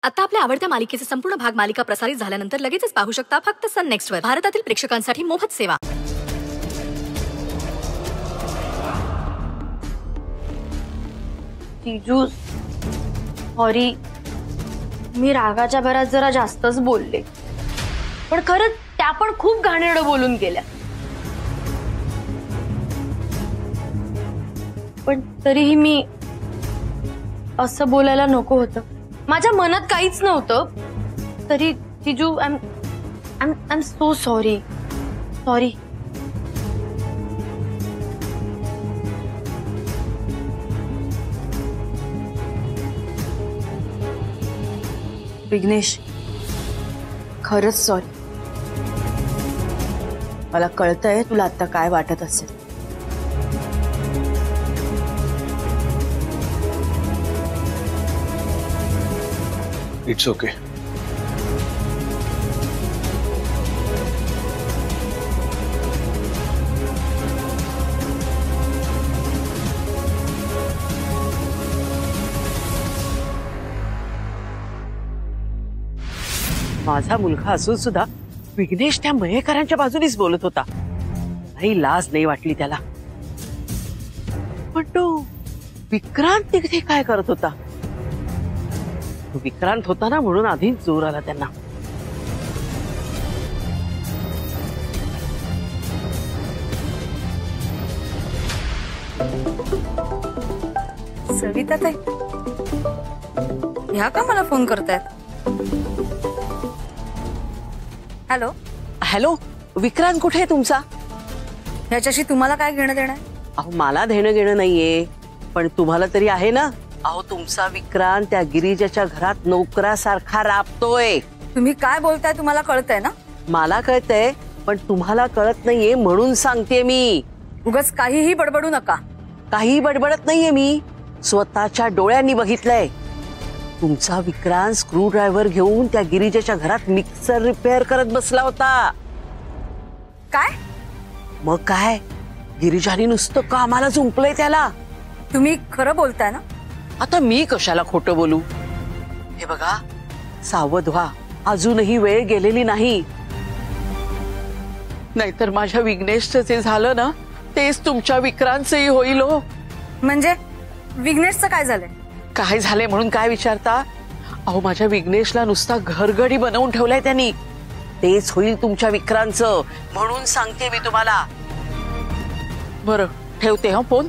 आता आपल्या आवडत्या मालिकेचे संपूर्ण भाग मालिका प्रसारित झाल्यानंतर लगेचच पाहू शकता फक्त सन नेक्स्ट वर. भारतातील प्रेक्षकांसाठी मोफत सेवा. जीजू सॉरी, मी रागाच्या भरात जरा जास्तच बोलले, पण खरंच त्या पण खूप घाणेरडं बोलून गेल्या. पण तरीही मी असं बोलायला नको होतं. माझ्या मनात काहीच नव्हतं. तरी जीजू I am so sorry. Sorry. Vighnesh, खरंच सॉरी. मला कळतंय तुला आता काय वाटत असेल. It's okay. माझा मुलगा असून सुद्धा विघ्नेश त्या मयेकरांच्या बाजूनेच बोलत होता. काही लाज नाही वाटली त्याला. पण तो विक्रांत तिथे काय करत होता? तो विक्रांत होता ना, म्हणून आधी जोर आला त्यांना. सविता ताई, ह्या का मला फोन करतायत? हॅलो. हॅलो, विक्रांत कुठे आहे तुमचा? ह्याच्याशी तुम्हाला काय घेणं देणं आहे? अहो, मला देणं घेणं नाहीये, पण तुम्हाला तरी आहे ना. अहो, तुमचा विक्रांत त्या गिरिजाच्या घरात नोकरासारखा राबतोय. तुम्ही काय बोलताय तुम्हाला कळतंय ना? मला कळतंय, पण तुम्हाला कळत नाहीये म्हणून सांगते मी. उगाच काहीही बडबडू नका. काही बडबडत नाहीये मी. स्वतःच्या डोळ्यांनी बघितलंय. तुमचा विक्रांत स्क्रू ड्रायव्हर घेऊन त्या गिरिजाच्या घरात मिक्सर रिपेअर करत बसला होता. काय? मग काय, गिरिजाने नुसतं कामाला जुंपलंय त्याला. तुम्ही खरं बोलताय ना? आता मी कशाला खोटं बोलू? हे बघा, सावध व्हा. अजूनही वेळ गेलेली नाही. नाहीतर माझ्या विघ्नेशचं जे झालं ना, तेच तुमच्या विक्रांतचंही होईल हो. म्हणजे विघ्नेशचं काय झालंय? काय झालंय म्हणून काय विचारता? अहो, माझ्या विघ्नेशला नुसता घरगडी बनवून ठेवलाय त्यांनी. तेच होईल तुमच्या विक्रांतचं, म्हणून सांगते मी तुम्हाला. बरं, ठेवते हा फोन.